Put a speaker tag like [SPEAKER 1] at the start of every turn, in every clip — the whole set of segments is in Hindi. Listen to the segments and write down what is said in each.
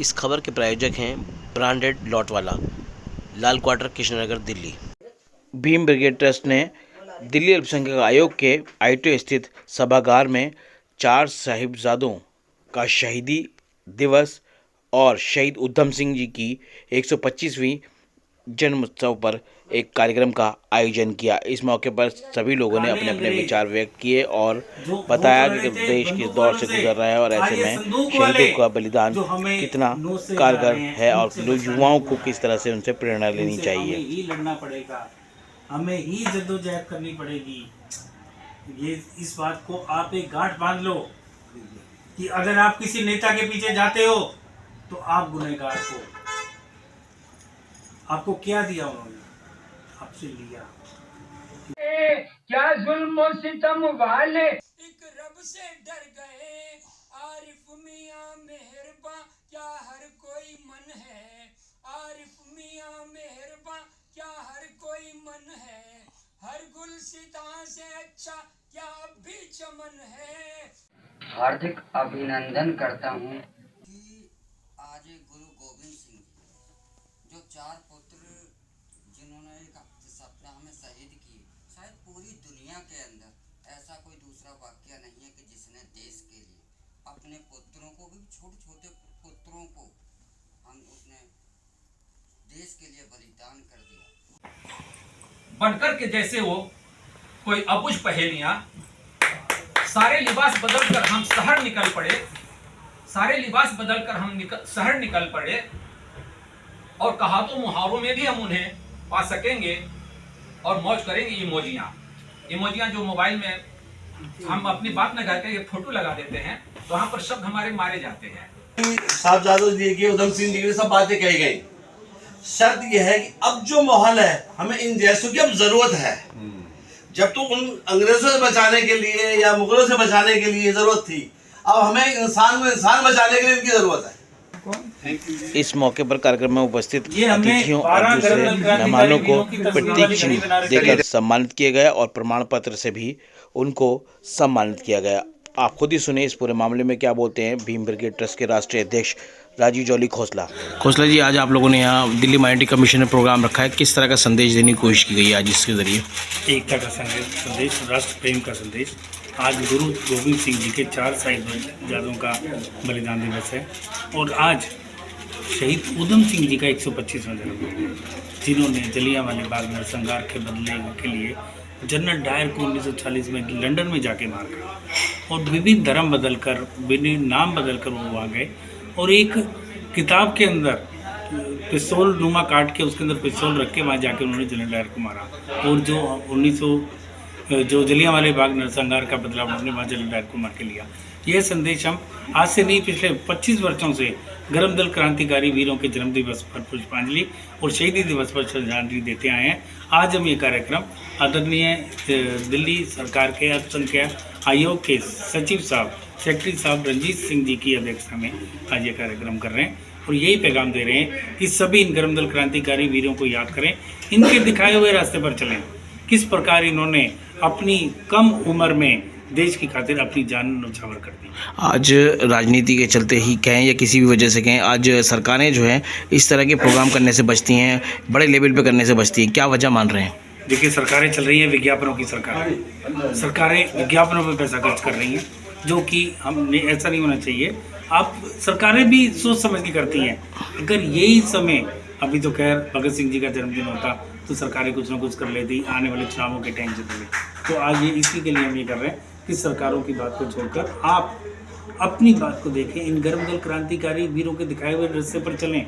[SPEAKER 1] इस खबर के प्रायोजक हैं branded Lotwala, Lal Quarter, Krishnanagar, Delhi. Bhim Brigade Trust ने दिल्ली अल्पसंख्यक आयोग के आईटीओ स्थित सभागार में 4 साहिबजादों का शहीदी दिवस और शहीद उधम सिंह जी की 125वीं जन्मोत्सव पर एक कार्यक्रम का आयोजन किया। इस मौके पर सभी लोगों ने अपने अपने विचार व्यक्त किए और बताया कि देश किस दौर से गुजर रहा है और ऐसे में शहीदों का बलिदान कितना कारगर है और युवाओं को किस तरह से उनसे प्रेरणा लेनी चाहिए।
[SPEAKER 2] हमें ही लड़ना पड़ेगा, हमें ही जद्दोजहद करनी पड़ेगी। ये इस बात को आप एक गांठ बांध लो कि अगर आप किसी नेता के पीछे जाते हो तो आप गुनहगार हो। आपको क्या दिया उन्होंने? आपसे लिया।
[SPEAKER 3] क्या जुल्म सितम वाले
[SPEAKER 4] एक रब से डर गए, आरिफ मियां मेहरबा क्या हर कोई मन है, आरिफ मियां मेहरबा क्या हर कोई मन है, हर गुलसिता से अच्छा क्या अब भी चमन है।
[SPEAKER 5] हार्दिक अभिनंदन करता हूँ
[SPEAKER 6] कि आज गुरु गोविंद सिंह जो 4 पुत्र जिन्होंने एक सप्ताह में शहीद किए, शायद पूरी दुनिया के अंदर ऐसा कोई दूसरा वाक्य नहीं है कि जिसने देश के लिए अपने पुत्रों को भी, छोटे छोटे पुत्रों को उसने देश के लिए बलिदान कर दिया।
[SPEAKER 7] बनकर के जैसे वो कोई अबुझ पहेलियां, सारे लिबास बदलकर हम शहर निकल पड़े, सारे लिबास बदलकर हम शहर निकल पड़े और कहा तो मुहावरों में भी हम उन्हें पा सकेंगे और मौज करेंगे। इमोजियां जो मोबाइल में हम अपनी बात न करके ये फोटो लगा देते हैं, वहां पर शब्द हमारे मारे जाते हैं।
[SPEAKER 8] साहबजादों जी की, उधम सिंह जी की सब बातें कही गई। शर्त यह है कि अब जो माहौल है हमें इन जैसों की अब जरूरत है। जब तो उन अंग्रेजों से बचाने के लिए या मुगलों से बचाने के लिए जरूरत थी, अब हमें इंसान को इंसान बचाने के लिए इनकी जरूरत है।
[SPEAKER 1] इस मौके पर कार्यक्रम में उपस्थित अतिथियों और दूसरे मेहमानों को प्रतीक चिन्ह देकर सम्मानित किया गया और प्रमाण पत्र से भी उनको सम्मानित किया गया। आप खुद ही सुने इस पूरे मामले में क्या बोलते हैं भीम ब्रिगेड ट्रस्ट के राष्ट्रीय अध्यक्ष राजीव जौली खोसला। खोसला जी, आज आप लोगों ने यहाँ दिल्ली माइनॉरिटी कमीशन में प्रोग्राम रखा है, किस तरह का संदेश देने की कोशिश की गई है आज इसके जरिए?
[SPEAKER 2] एकता का संदेश, राष्ट्र प्रेम का संदेश। आज गुरु गोविंद सिंह जी के 4 साहिबजादों का बलिदान दिवस है और आज शहीद उधम सिंह जी का 125वां जन्मदिन है, जिन्होंने जलियांवाला बाग नरसंहार के बदले के लिए जनरल डायर को 1940 में लंदन में जाके मार गए और विभिन्न धर्म बदलकर, विभिन्न नाम बदलकर वो वहाँ गए और एक किताब के अंदर पिस्तौल नुमा काट के उसके अंदर पिस्तौल रख के वहाँ जाके उन्होंने जनरल डायर को मारा और जो जलियांवाला बाग नरसंहार का बदला उन्होंने वहाँ जनरल डायर को मार के लिया। यह संदेश हम आज से नहीं, पिछले 25 वर्षों से गर्म दल क्रांतिकारी वीरों के जन्म दिवस पर पुष्पांजलि और शहीदी दिवस पर श्रद्धांजलि देते आए हैं। आज हम ये कार्यक्रम आदरणीय दिल्ली सरकार के अल्पसंख्यक आयोग के सचिव साहब, सेक्रेटरी साहब रंजीत सिंह जी की अध्यक्षता में आज ये कार्यक्रम कर रहे हैं और यही पैगाम दे रहे हैं कि सभी इन गर्म दल क्रांतिकारी वीरों को याद करें, इनके दिखाए हुए रास्ते पर चलें। किस प्रकार इन्होंने अपनी कम उम्र में देश की खातिर अपनी जान न्यौछावर कर दी।
[SPEAKER 1] आज राजनीति के चलते ही कहें या किसी भी वजह से कहें, आज सरकारें जो हैं इस तरह के प्रोग्राम करने से बचती हैं, बड़े लेवल पे करने से बचती हैं, क्या वजह मान रहे हैं?
[SPEAKER 2] देखिए, सरकारें चल रही हैं विज्ञापनों की सरकारें विज्ञापनों पर पैसा खर्च कर रही हैं, जो कि हमने ऐसा नहीं होना चाहिए। आप सरकारें भी सोच समझ के करती हैं। अगर यही समय, अभी तो खैर भगत सिंह जी का जन्मदिन होता तो सरकारें कुछ ना कुछ कर लेती, आने वाले चुनावों के टेंशन में। तो आज ये इसी के लिए हम ये कर रहे हैं कि सरकारों की बात को छोड़कर आप अपनी बात को देखें, इन गर्म दल क्रांतिकारी वीरों के दिखाए हुए रास्ते पर चलें,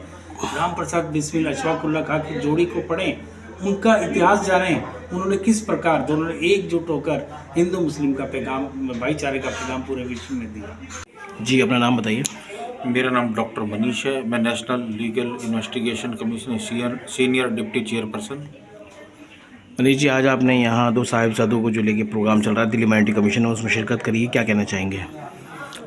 [SPEAKER 2] राम प्रसाद बिस्मिल, अशफाकुल्ला खां की जोड़ी को पढ़ें, उनका इतिहास जानें, उन्होंने किस प्रकार दोनों ने एकजुट होकर हिंदू मुस्लिम का पैगाम, भाईचारे का पैगाम पूरे विश्व में दिया।
[SPEAKER 1] जी, अपना नाम बताइए।
[SPEAKER 9] मेरा नाम डॉक्टर मनीष है, मैं national legal investigation commission senior deputy chairperson.
[SPEAKER 1] Manish ji, आज आपने यहाँ 2 साहिबजादों को जो लेके प्रोग्राम चल रहा है दिल्ली माइनॉरिटी कमीशन में, उसमें शिरकत करी है, क्या कहना चाहेंगे?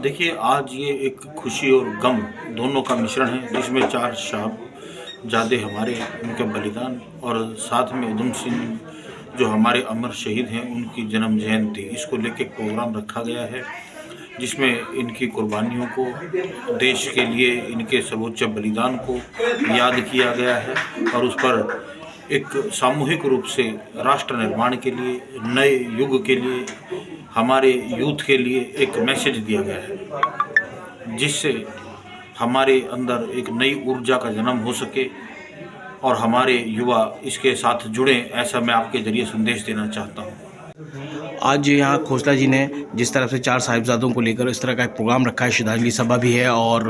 [SPEAKER 9] देखिए, आज ये एक खुशी और गम दोनों का मिश्रण है, जिसमें 4 साहिबजादे हमारे, उनके बलिदान और साथ में उधम सिंह जो हमारे अमर शहीद हैं उनकी जन्म जयंती, इसको लेके प्रोग्राम रखा गया है। जिसमें इनकी कुर्बानियों को, देश के लिए इनके सर्वोच्च बलिदान को याद किया गया है और उस पर एक सामूहिक रूप से राष्ट्र निर्माण के लिए, नए युग के लिए, हमारे यूथ के लिए एक मैसेज दिया गया है, जिससे हमारे अंदर एक नई ऊर्जा का जन्म हो सके और हमारे युवा इसके साथ जुड़ें, ऐसा मैं आपके जरिए संदेश देना चाहता हूँ।
[SPEAKER 1] आज यहाँ खोसला जी ने जिस तरफ से 4 साहिबजादों को लेकर इस तरह का एक प्रोग्राम रखा है, श्रद्धांजलि सभा भी है और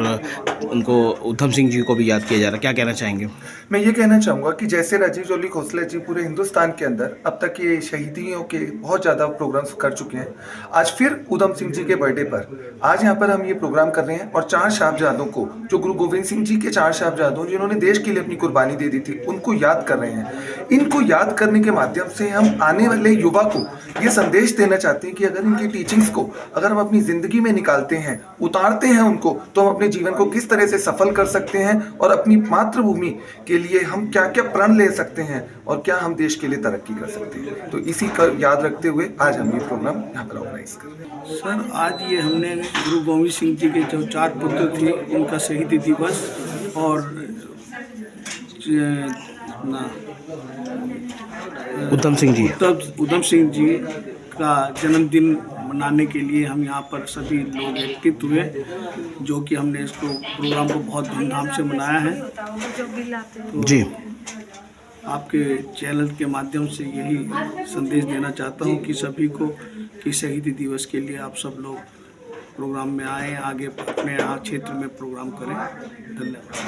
[SPEAKER 1] उनको उधम सिंह जी को भी याद किया जा रहा है, क्या कहना चाहेंगे?
[SPEAKER 10] मैं ये कहना चाहूँगा कि जैसे राजीव जोली खोसला जी पूरे हिंदुस्तान के अंदर अब तक ये शहीदियों के बहुत ज़्यादा प्रोग्राम्स कर चुके हैं, आज फिर उधम सिंह जी के बर्थडे पर आज यहाँ पर हम ये प्रोग्राम कर रहे हैं और 4 साहिबजादों को, जो गुरु गोविंद सिंह जी के 4 साहिबजादों जिन्होंने देश के लिए अपनी कुर्बानी दे दी थी, उनको याद कर रहे हैं। इनको याद करने के माध्यम से हम आने वाले युवा को ये संदेश देना चाहते हैं कि अगर इनकी टीचिंग्स को अगर हम अपनी ज़िंदगी में निकालते हैं, उतारते हैं उनको, तो हम अपने जीवन को किस तरह से सफल कर सकते हैं और अपनी मातृभूमि के लिए हम क्या क्या प्रण ले सकते हैं और क्या हम देश के लिए तरक्की कर सकते हैं। तो इसी का याद रखते हुए आज हम ये प्रोग्राम यहाँ पर ऑर्गेनाइज कर रहे हैं।
[SPEAKER 11] सर, आज ये हमने गुरु गोविंद सिंह जी के जो 4 पुत्र थे उनका शहीदी दिवस और
[SPEAKER 1] उधम सिंह जी
[SPEAKER 11] का जन्मदिन मनाने के लिए हम यहाँ पर सभी लोग एकत्रित हुए, जो कि हमने इसको प्रोग्राम को बहुत धूमधाम से मनाया है। तो
[SPEAKER 1] जी,
[SPEAKER 11] आपके चैनल के माध्यम से यही संदेश देना चाहता हूँ कि सभी को कि शहीदी दिवस के लिए आप सब लोग प्रोग्राम में आए, आगे अपने यहाँ क्षेत्र में प्रोग्राम करें। धन्यवाद।